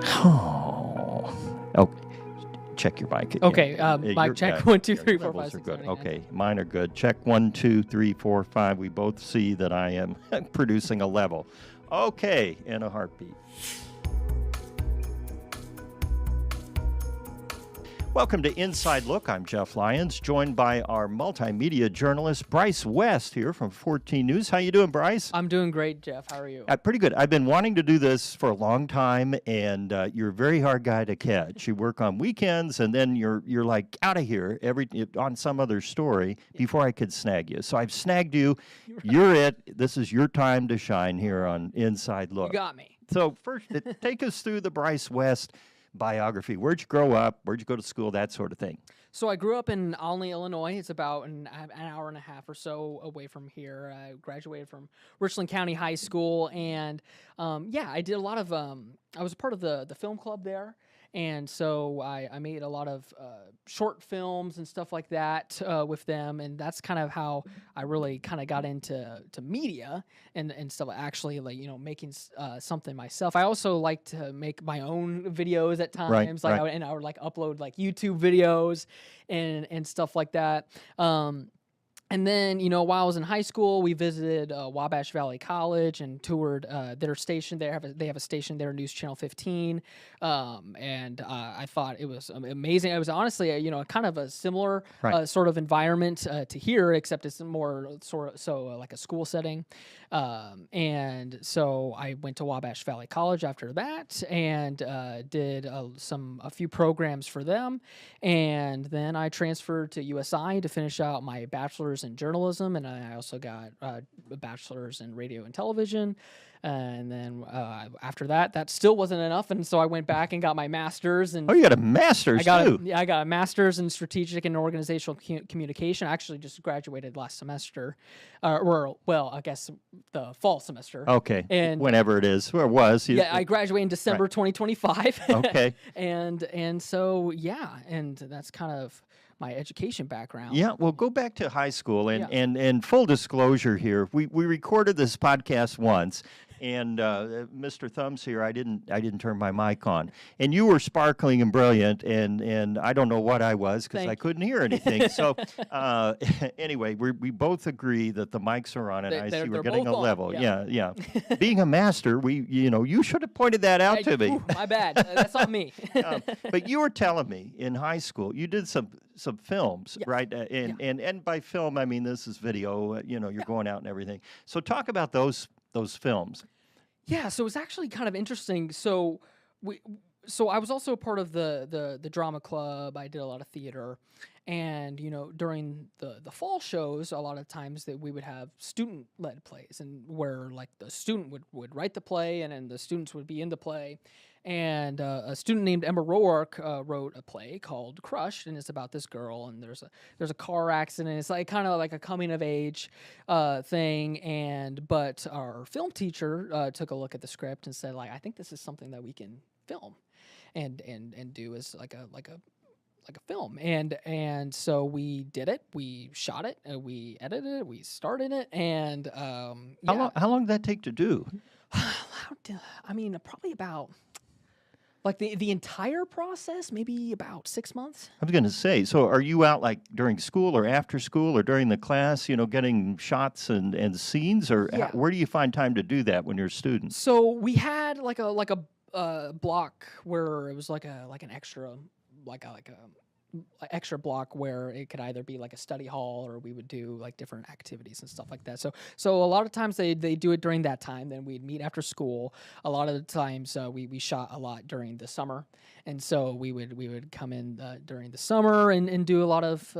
Oh, okay. Check your mic again. Okay, mic check. 1, 2, 3, 4, 5, 6, 7, 8, 9, Okay, mine are good. Check 1, 2, 3, 4, 5. We both see that I am producing a level. Okay, in a heartbeat. Welcome to Inside Look. I'm Jeff Lyons, joined by our multimedia journalist, Bryce West, here from 14 News. How you doing, Bryce? I'm doing great, Jeff. How are you? Pretty good. I've been wanting to do this for a long time, and you're a very hard guy to catch. You work on weekends, and then you're like out of here on some other story before I could snag you. So I've snagged you. You're it. This is your time to shine here on Inside Look. You got me. So first, take us through the Bryce West biography. Where'd you grow up? Where'd you go to school? That sort of thing. So I grew up in Olney, Illinois. It's about an hour and a half or so away from here. I graduated from Richland County High School, and I did a lot of. I was a part of the film club there, and so I made a lot of short films and stuff like that with them, and that's kind of how I really kind of got into media and stuff. Actually, making something myself. I also like to make my own videos at times, I would upload YouTube videos and stuff like that. And then, while I was in high school, we visited Wabash Valley College and toured their station there. They have a station there, News Channel 15, and I thought it was amazing. It was honestly, kind of a similar sort of environment to here, except it's more like a school setting. And so I went to Wabash Valley College after that and did a few programs for them, and then I transferred to USI to finish out my bachelor's in journalism, and I also got a bachelor's in radio and television. And then after that still wasn't enough, and so I went back and got my master's. And you got a master's too? I got a master's in strategic and organizational communication. I actually just graduated last semester, I guess the fall semester. Okay, and whenever it is, or was. I graduated in December 2025. Okay. and so and that's kind of my education background. Yeah, well, go back to high school, and full disclosure here, we recorded this podcast once, and Mr. Thumbs here, I didn't turn my mic on, and you were sparkling and brilliant, and I don't know what I was because I couldn't hear anything. So anyway, we both agree that the mics are on, and I see we're getting a level. Yeah. Being a master, you should have pointed that out to me. My bad. That's on me. But you were telling me in high school you did some films, right? And by film, I mean this is video. You're going out and everything. So talk about those films. Yeah, so it's actually kind of interesting. So I was also a part of the drama club. I did a lot of theater, and during the fall shows, a lot of times that we would have student led plays, and where the student would write the play, and then the students would be in the play. And a student named Emma Roark wrote a play called Crushed, and it's about this girl, and there's a car accident. It's kind of like a coming of age thing, but our film teacher took a look at the script and said, I think this is something that we can film and do as like a film. And so we did it. We shot it, and we edited it. We started it, and How long did that take to do? I mean, probably about. The entire process, maybe about 6 months. I was going to say, so are you out during school or after school or during the class, getting shots and scenes, or where do you find time to do that when you're a student? So we had a block where it was an extra extra block where it could either be a study hall, or we would do different activities and stuff like that. So a lot of times they do it during that time. Then we'd meet after school. A lot of the times we shot a lot during the summer, and so we would come in during the summer and do a lot of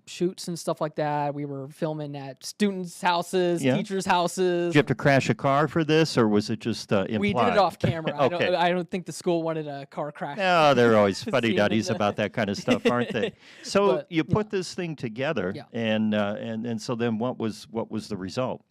shoots and stuff like that. We were filming at students' houses, teachers' houses. Did you have to crash a car for this, or was it just implied? We did it off camera. Okay. I don't think the school wanted a car crash. No, they're always fuddy-duddies about that kind of stuff, aren't they? So you put this thing together, and so then what was the result?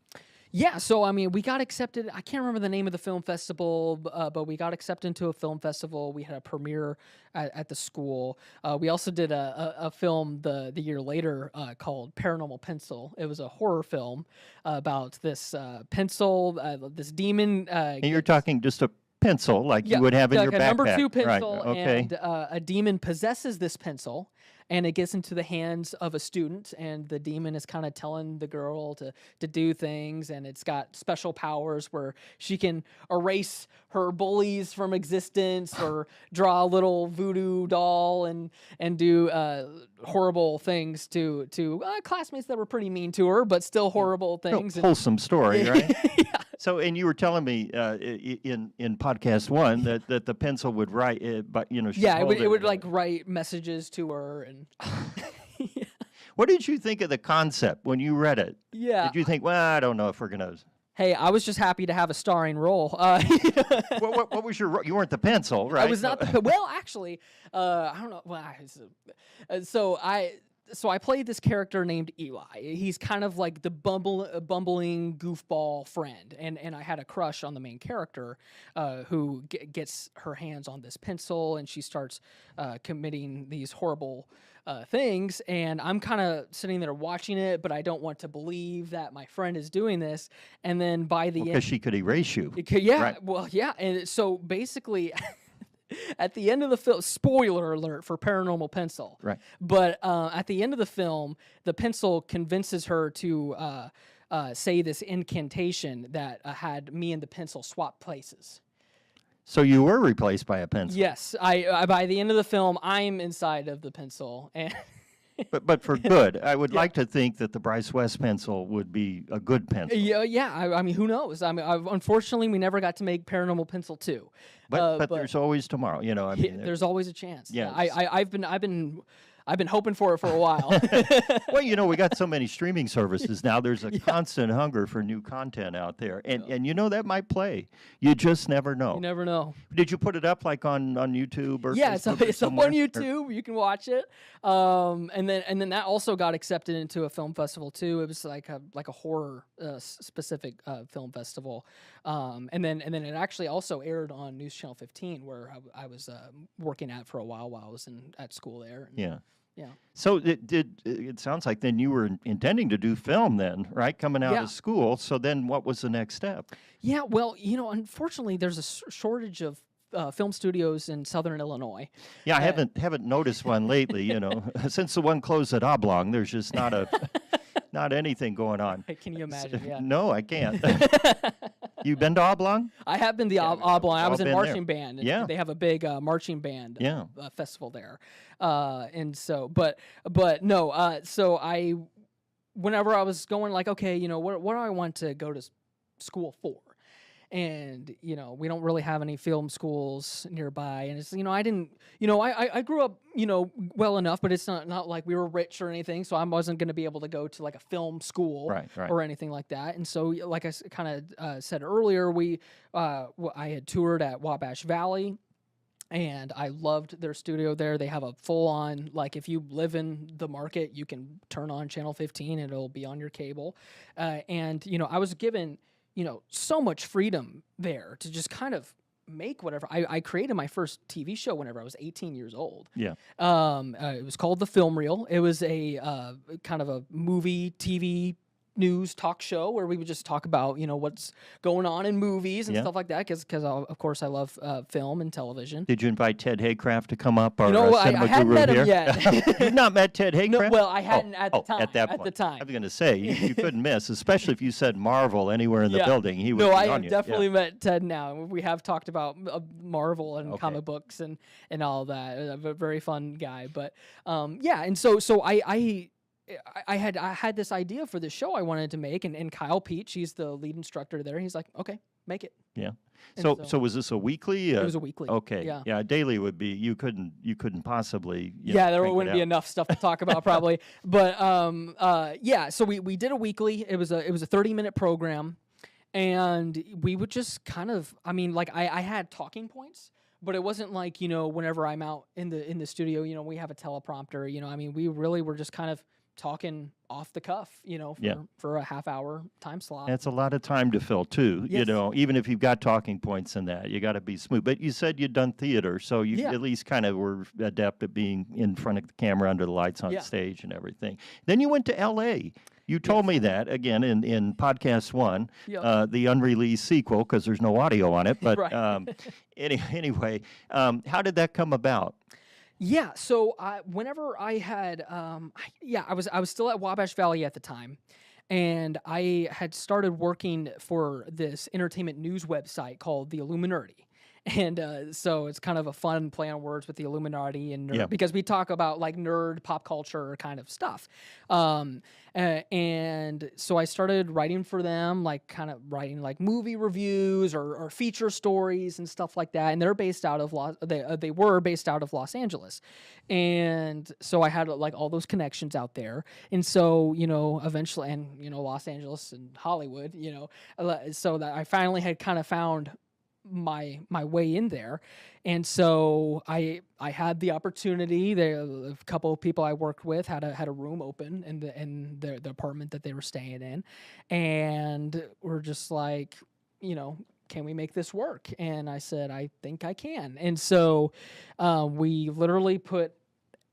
Yeah, so I mean, we got accepted. I can't remember the name of the film festival, but we got accepted into a film festival. We had a premiere at the school. We also did a film the year later called Paranormal Pencil. It was a horror film about this pencil, this demon. And you're talking just a pencil like Yeah, you would have in like your a backpack. number 2 Right. pencil, Okay. and a demon possesses this pencil, and it gets into the hands of a student, and the demon is kind of telling the girl to do things, and it's got special powers where she can erase her bullies from existence, or draw a little voodoo doll and do horrible things to classmates that were pretty mean to her, but still horrible Real things. wholesome story, right? Yeah. So, and you were telling me in podcast 1 that the pencil would write, but she'd Yeah, hold it would like write messages to her, and yeah. What did you think of the concept when you read it? Yeah. Did you think, well, I don't know if we're gonna? Hey, I was just happy to have a starring role. What was your role? You weren't the pencil, right? I was not the well, actually. I don't know. Well, so I played this character named Eli. He's kind of like the bumbling goofball friend, and I had a crush on the main character, who gets her hands on this pencil, and she starts committing these horrible things, and I'm kind of sitting there watching it, but I don't want to believe that my friend is doing this. And then by the end, because she could erase you. yeah, right. well, yeah, and so basically. At the end of the film, spoiler alert for Paranormal Pencil. Right. But at the end of the film, the pencil convinces her to say this incantation that had me and the pencil swap places. So you were replaced by a pencil. Yes, I by the end of the film, I'm inside of the pencil, and But for good. I would like to think that the Bryce West pencil would be a good pencil. yeah. I mean, who knows? I mean, unfortunately, we never got to make Paranormal Pencil 2. But there's always tomorrow. I mean, there's always a chance. Yes. I've been hoping for it for a while. Well, we got so many streaming services now. There's a constant hunger for new content out there, and that might play. You just never know. You never know. Did you put it up like on YouTube or? Yeah, Facebook it's up on YouTube. You can watch it. And then that also got accepted into a film festival too. It was like a horror specific film festival. And then it actually also aired on News Channel 15, where I was working at for a while I was at school there. Yeah. Yeah. So it sounds like then you were intending to do film then, right? Coming out of school. So then what was the next step? Yeah, well, unfortunately there's a shortage of film studios in Southern Illinois. Yeah, I haven't noticed one lately, Since the one closed at Oblong, there's just not anything going on. Can you imagine? Yeah. No, I can't. You been to Oblong? I have been to Oblong. I was in marching band. And yeah. They have a big marching band festival there. And so, but no, so whenever I was going like, okay, what do I want to go to school for? And, we don't really have any film schools nearby. And it's, I grew up, well enough, but it's not like we were rich or anything. So I wasn't going to be able to go to like a film school right. or anything like that. And so, like I kind of said earlier, I had toured at Wabash Valley. And I loved their studio there. They have a full-on, like, if you live in the market, you can turn on Channel 15 and it'll be on your cable. And, I was given, so much freedom there to just kind of make whatever. I created my first TV show whenever I was 18 years old. Yeah. It was called The Film Reel. It was a kind of a movie, TV news talk show where we would just talk about what's going on in movies and stuff like that because of course I love film and television. Did you invite Ted Haycraft to come up? Or I hadn't met him yet. You've not met Ted Haycraft? No, well, I hadn't at the time. At that point. At the time. I was going to say you couldn't miss, especially if you said Marvel anywhere in the building. He would. No, be I on have you. definitely met Ted now. We have talked about Marvel and comic books and all that. A very fun guy, but and so I had this idea for this show I wanted to make, and Kyle Peach, he's the lead instructor there. He's like, okay, make it. Yeah. So was this a weekly? It was a weekly. Okay. Yeah. Daily would be you couldn't possibly. There wouldn't be enough stuff to talk about probably, but So we did a weekly. It was a 30-minute program, and we would just kind of. I mean, like I had talking points. But it wasn't like, whenever I'm out in the studio, we have a teleprompter, I mean, we really were just kind of talking off the cuff, Yeah. for a half hour time slot. That's a lot of time to fill too. Yes. Even if you've got talking points in that, you got to be smooth. But you said you'd done theater, so you Yeah. at least kind of were adept at being in front of the camera, under the lights on Yeah. stage and everything. Then you went to L.A. You told me that, again, in podcast 1, Yep. the unreleased sequel, because there's no audio on it. But Right. anyway, how did that come about? Yeah, so whenever I had, I was still at Wabash Valley at the time, and I had started working for this entertainment news website called the Illuminati. And so it's kind of a fun play on words with the Illuminati and nerd, Yeah. because we talk about like nerd pop culture kind of stuff. And so I started writing for them, like kind of writing like movie reviews or feature stories and stuff like that. And they're based out of they were based out of Los Angeles, and so I had like all those connections out there. And so eventually, and Los Angeles and Hollywood, so that I finally had kind of found my way in there. And so I had the opportunity. A couple of people I worked with had a room open in the apartment that they were staying in, and we're just like, can we make this work? And I said, I think I can. And so we literally put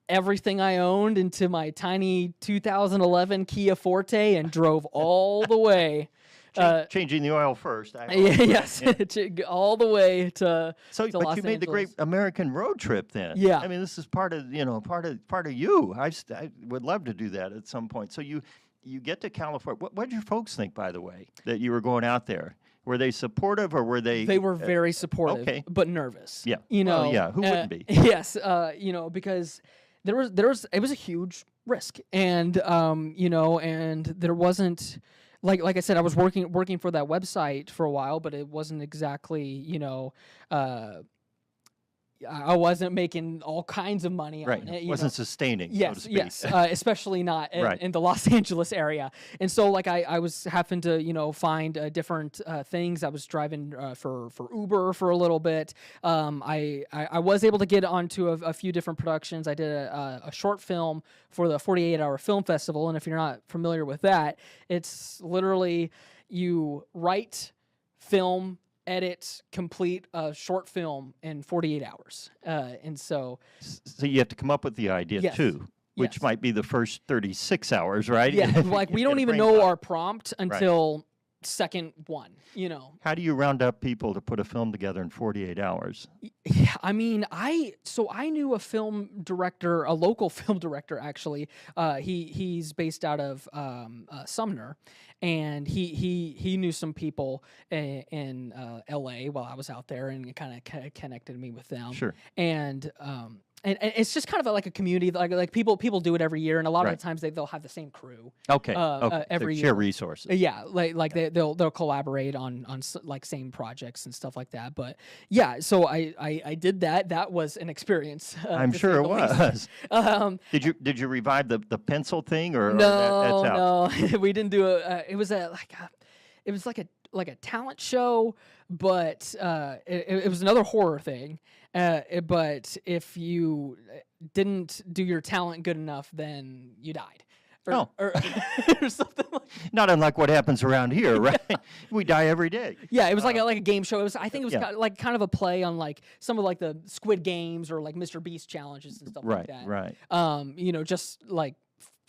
everything I owned into my tiny 2011 Kia Forte and drove all the way. Changing the oil first. Yes, all the way to but Los you made the great Angeles. American road trip then. Yeah. I mean, this is part of you. I would love to do that at some point. So you get to California. What did your folks think, by the way, that you were going out there? Were they supportive, or were they? They were very supportive, okay. but nervous. Yeah. Well, yeah. Who wouldn't be? Yes. Because it was a huge risk, and and there wasn't. Like I said, I was working for that website for a while, but it wasn't exactly, I wasn't making all kinds of money Right. on it. It wasn't sustaining, so to Yes, speak. yes, especially not Right. in the Los Angeles area. And so, like, I was having to, find different things. I was driving for Uber for a little bit. I was able to get onto a few different productions. I did a short film for the 48-hour film festival, and if you're not familiar with that, it's literally you write, film, edit, complete a short film in 48 hours. And so you have to come up with the idea Yes. too, which Yes. might be the first 36 hours, right? yeah, like we don't even know our prompt until second one, How do you round up people to put a film together in 48 hours? Yeah, I mean, I knew a film director, a local film director actually. He's based out of Sumner, and he knew some people in L.A. while I was out there, and it kind of connected me with them. Sure. And it's just kind of like a community, like people do it every year, and a lot of Right. the times they'll have the same crew. Okay. Every So share year. resources. Yeah, like they'll collaborate on like same projects and stuff like that. But yeah, so I did that. That was an experience. I'm to sure say it the least. was. Did you revive the pencil thing, or No, that's out? no, we didn't do it. It was like a talent show, but it was another horror thing. But if you didn't do your talent good enough, then you died. Or something like that. Not unlike what happens around here, right? We die every day. Yeah, it was like a game show. I think it was Yeah. kind of a play on like some of like the Squid Games or like Mr. Beast challenges and stuff like that. Right. Just like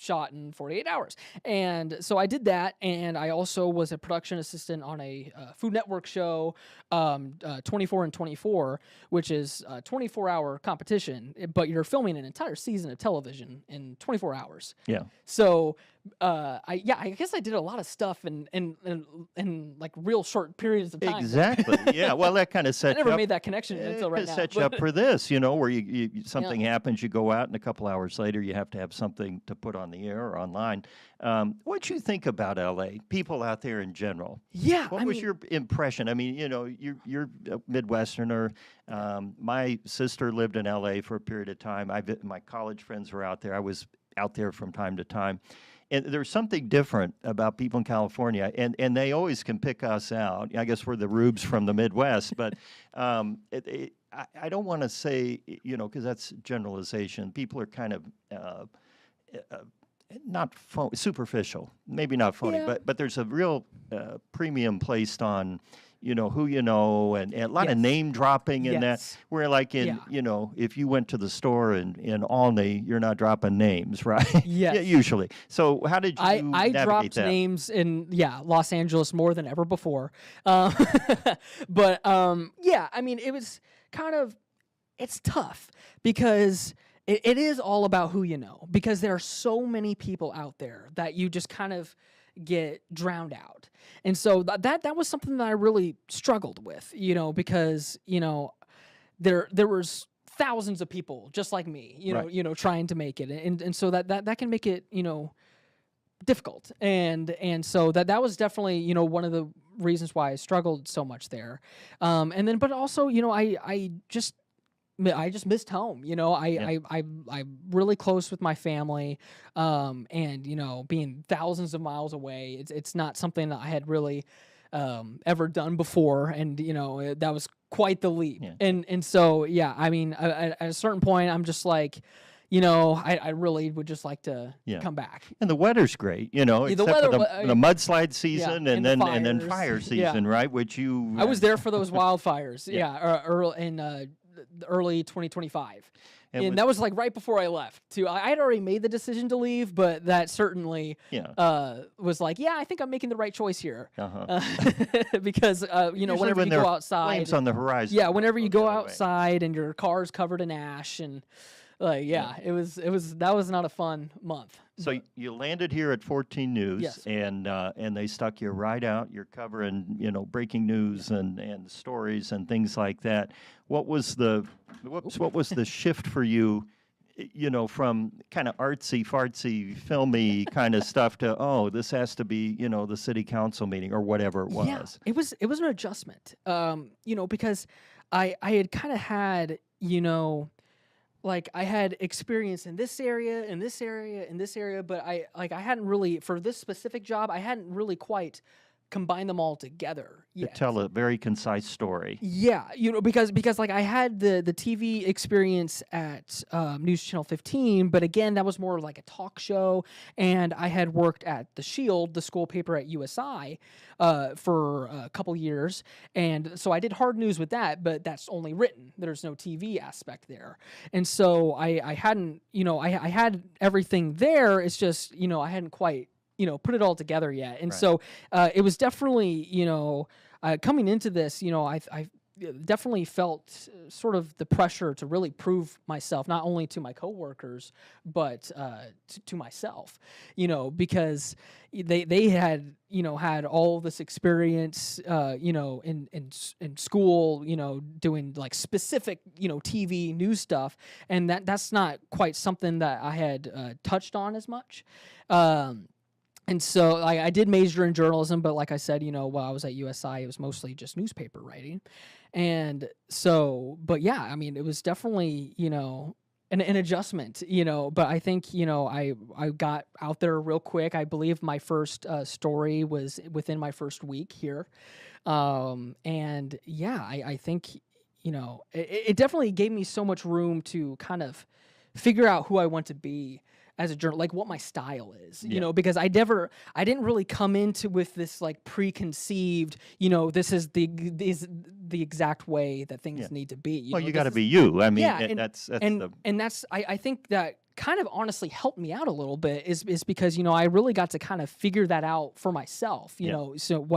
shot in 48 hours. And so I did that, and I also was a production assistant on a Food Network show, 24 and 24, which is a 24-hour competition, but you're filming an entire season of television in 24 hours. Yeah. So I guess I did a lot of stuff in like real short periods of time. Exactly. Yeah. Well, that kind of I sets never you up. made that connection until right It now. sets you up for this, where you something Yeah. happens, you go out, and a couple hours later, you have to have something to put on the air or online. What you think about L.A.? People out there in general. Yeah, What was your impression? I mean, you're a Midwesterner. My sister lived in L.A. for a period of time. My college friends were out there. I was out there from time to time. And there's something different about people in California, and they always can pick us out. I guess we're the rubes from the Midwest, but I don't want to say, because that's generalization. People are kind of not superficial, maybe not phony, Yeah. but there's a real premium placed on, who you know, and a lot of Yes. name dropping in that. Yes. Where like Yeah. if you went to the store in Olney, you're not dropping names, right? Yes. Yeah, usually. So how did you I navigate dropped that? names in Los Angeles more than ever before. But yeah, I mean, it was kind of, it's tough because it is all about who you know, because there are so many people out there that you just kind of get drowned out. And so that was something that I really struggled with, because, there was thousands of people just like me, Right. trying to make it. And so that can make it, difficult. And so that was definitely, one of the reasons why I struggled so much there. And then, but also, I just missed home. Yeah. I'm really close with my family, and being thousands of miles away, it's not something that I had really ever done before, and that was quite the leap. Yeah. And so yeah, I mean, at a certain point, I'm just like, I really would just like to Yeah. come back. And the weather's great, except for weather the mudslide season and the and then fires. fire Yeah. season, right? Which you I was there for those wildfires, Yeah. early in early 2025. It And was- that was like right before I left too. I had already made the decision to leave, but that certainly was like, yeah, I think I'm making the right choice here. Uh-huh. Because Usually whenever when you there go are outside, flames on the horizon. yeah, whenever you go go the other way. outside and your car's covered in ash, and like, it was that was not a fun month. So you landed here at 14 News, Yes. and they stuck you right out. You're covering, breaking news and stories and things like that. What was the shift for you, from kind of artsy fartsy filmy kind of stuff to, this has to be, the city council meeting or whatever it was. Yeah, it was an adjustment. Because I had kind of had, like I had experience in this area, in this area, in this area, but I hadn't really, for this specific job, I hadn't really quite combined them all together To yet. tell a very concise story. Yeah, because like I had the TV experience at News Channel 15, but again, that was more like a talk show, and I had worked at The Shield, the school paper at USI, for a couple years, and so I did hard news with that, but that's only written. There's no TV aspect there, and so I hadn't, I had everything there. It's just, I hadn't quite, put it all together yet, and Right. so it was definitely, coming into this, I definitely felt sort of the pressure to really prove myself, not only to my coworkers, but to myself, because they had, had all this experience, in school, doing like specific, TV news stuff, and that's not quite something that I had touched on as much. And so I did major in journalism, but like I said, while I was at USI, it was mostly just newspaper writing. And so, but yeah, I mean, it was definitely, an adjustment, but I think, I got out there real quick. I believe my first story was within my first week here. And yeah, I think, it definitely gave me so much room to kind of figure out who I want to be as a journalist, like what my style is, because I didn't really come into with this like preconceived, this is the exact way that things need to be. Well, you got to be you. I mean, that's I think that kind of honestly helped me out a little bit is because, I really got to kind of figure that out for myself, so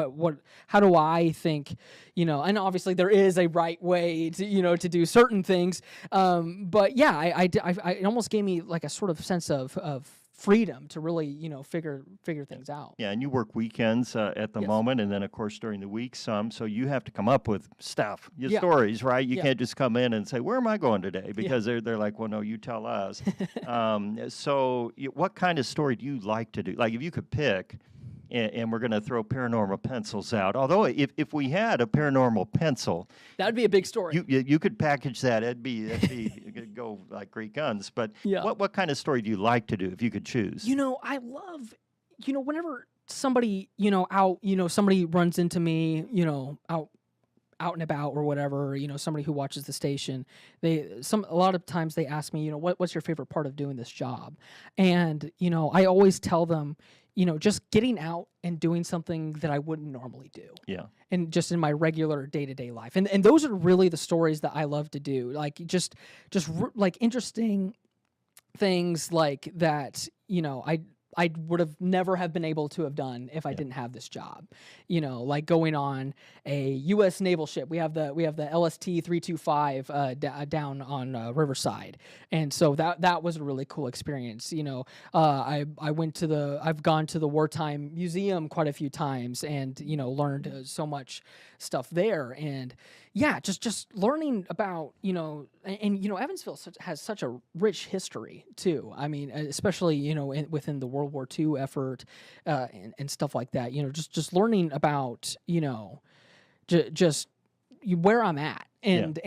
how do I think, and obviously there is a right way to, to do certain things. But yeah, it almost gave me like a sort of sense of freedom to really, figure things out. Yeah, and you work weekends at the Yes. moment, and then of course during the week some. So you have to come up with stuff, your Yeah. stories, right? You Yeah. can't just come in and say, "Where am I going today?" Because they're like, "Well, no, you tell us." What kind of story do you like to do? Like, if you could pick, and we're going to throw paranormal pencils out. Although, if we had a paranormal pencil, That'd be a big story. you could package that. It'd be it could go like great guns. But Yeah. what kind of story do you like to do if you could choose? I love, whenever somebody, somebody runs into me, out and about or whatever, somebody who watches the station, a lot of times they ask me, what's your favorite part of doing this job? And, I always tell them, just getting out and doing something that I wouldn't normally do. Yeah. And just in my regular day-to-day life. And those are really the stories that I love to do. Like just like interesting things like that, I would have never have been able to have done if I didn't have this job. Like going on a U.S. naval ship. We have the LST 325 down on Riverside, and so that was a really cool experience. I've gone to the Wartime Museum quite a few times, and learned so much stuff there, and just learning about and Evansville has such a rich history too. I mean, especially within the World War II effort and stuff like that. Just learning about just where I'm at and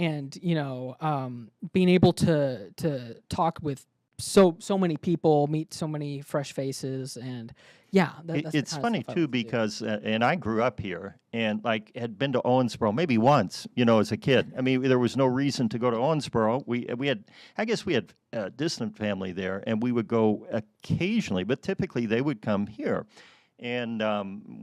being able to talk with so many people, meet so many fresh faces, and that's it's funny too because and I grew up here and had been to Owensboro maybe once, as a kid. I mean, there was no reason to go to Owensboro. We had a distant family there, and we would go occasionally, but typically they would come here. And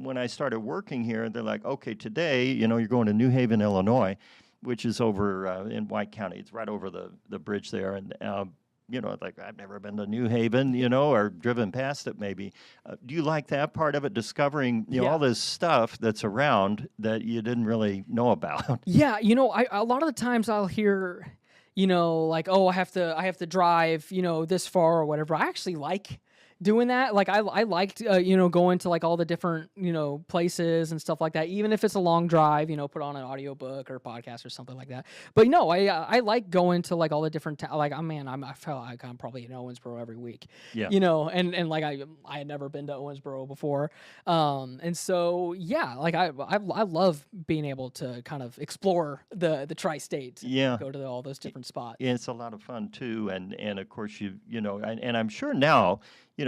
when I started working here, they're like, okay, today, you're going to New Haven, Illinois, which is over in White County. It's right over the bridge there, and I've never been to New Haven, or driven past it maybe. Do you like that part of it, discovering, all this stuff that's around that you didn't really know about? Yeah, a lot of the times I'll hear, like, oh, I have to drive, this far or whatever. I actually like doing that. Like I liked going to like all the different places and stuff like that, even if it's a long drive, put on an audiobook or podcast or something like that. But I like going to like all the different I feel like I'm probably in Owensboro every week. Yeah. And like I had never been to Owensboro before. And so like I love being able to kind of explore the tri-state. Yeah. Go to all those different spots. Yeah, it's a lot of fun too, and of course and I'm sure now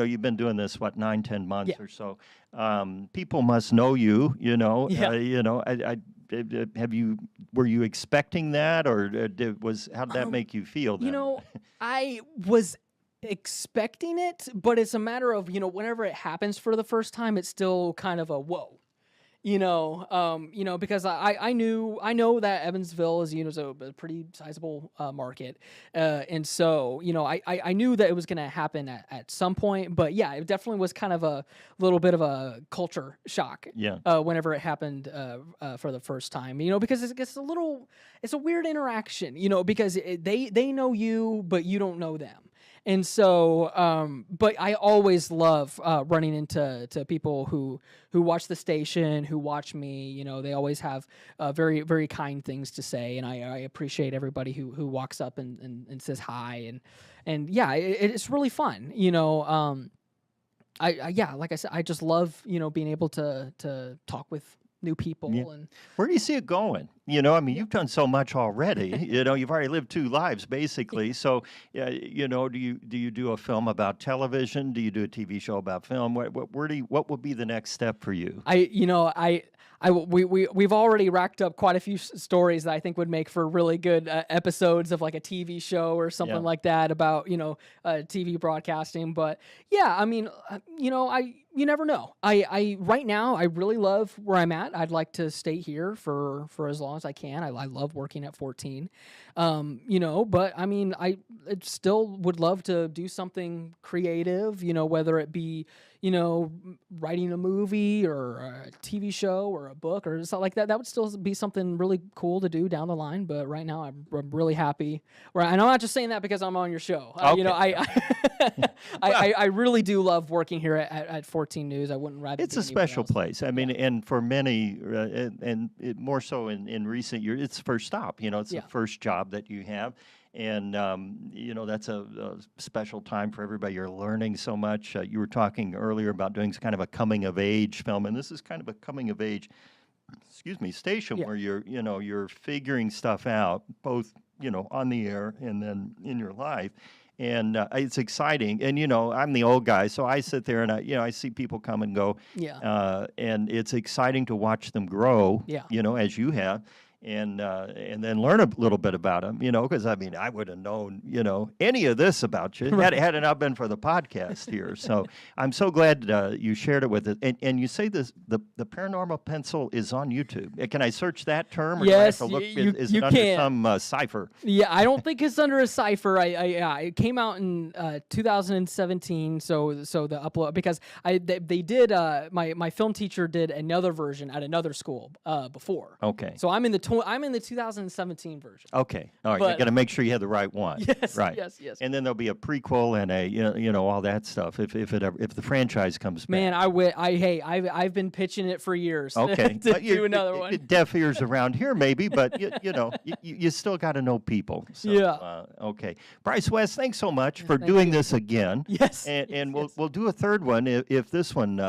you've been doing this 9-10 months or so. People must know you. Were you expecting that, or how did that make you feel then? I was expecting it, but it's a matter of whenever it happens for the first time, it's still kind of a whoa. Because I know that Evansville is a pretty sizable market, and so I knew that it was going to happen at some point, but it definitely was kind of a little bit of a culture shock. Whenever it happened for the first time, because it's a weird interaction, because they know you, but you don't know them. And so, but I always love running into people who watch the station, who watch me. They always have very, very kind things to say, and I appreciate everybody who walks up and says hi, and it's really fun. Like I said, I just love being able to talk with new people. And where do you see it going? You've done so much already. You've already lived 2 lives basically. So, do you do a film about television? Do you do a TV show about film? What would be the next step for you? We've already racked up quite a few stories that I think would make for really good episodes of like a TV show or something like that about TV broadcasting. But you never know. I right now I really love where I'm at. I'd like to stay here for as long as I can. I love working at 14. But I still would love to do something creative, whether it be writing a movie or a TV show or a book or something like that. That would still be something really cool to do down the line. But right now, I'm really happy. And I'm not just saying that because I'm on your show. Okay. I really do love working here at 14 News. I wouldn't rather. It's a special place. I mean, and for many, more so in recent years, it's the first stop. It's the first job that you have. And, that's a special time for everybody. You're learning so much. You were talking earlier about doing kind of a coming-of-age film, and this is kind of a coming-of-age, station where you're figuring stuff out, both, on the air and then in your life. And it's exciting. And, I'm the old guy, so I sit there and I see people come and go. And it's exciting to watch them grow, as you have. and then learn a little bit about them, because I mean, I would have known, any of this about you had it not been for the podcast here. So I'm so glad you shared it with us. And you say the paranormal pencil is on YouTube. Can I search that term? Or Yes, do I have to look? Is you it under can. some cipher? Yeah, I don't think it's under a cipher. It came out in 2017. So the upload, because they did my film teacher did another version at another school before. Okay. So I'm in the 2017 version. Okay. All right. You got to make sure you have the right one. Yes. Right. Yes. And then there'll be a prequel and a all that stuff if the franchise comes back. Man, I've been pitching it for years. Okay. to do another one. Deaf ears around here maybe, but you still got to know people. So, yeah. Okay. Bryce West, thanks so much for doing this again. Yes. And we'll do a third one if this one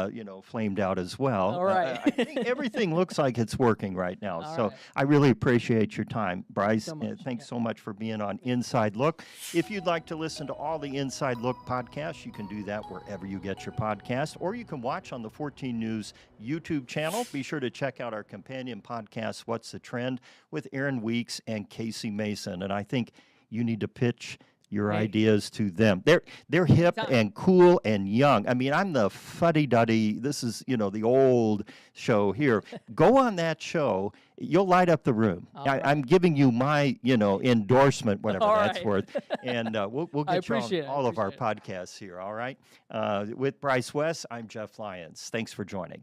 flamed out as well. All right. I think everything looks like it's working right now. All So right. I really appreciate your time, Bryce. Thanks So much for being on Inside Look. If you'd like to listen to all the Inside Look podcasts, you can do that wherever you get your podcast, or you can watch on the 14 News YouTube channel. Be sure to check out our companion podcast, What's the Trend, with Aaron Weeks and Casey Mason. And I think you need to pitch your ideas to them. They're hip and cool and young. I mean, I'm the fuddy-duddy. This is, the old show here. Go on that show. You'll light up the room. I'm giving you my, endorsement, whatever that's worth. And we'll get you on all of our podcasts here, all right? With Bryce West, I'm Jeff Lyons. Thanks for joining.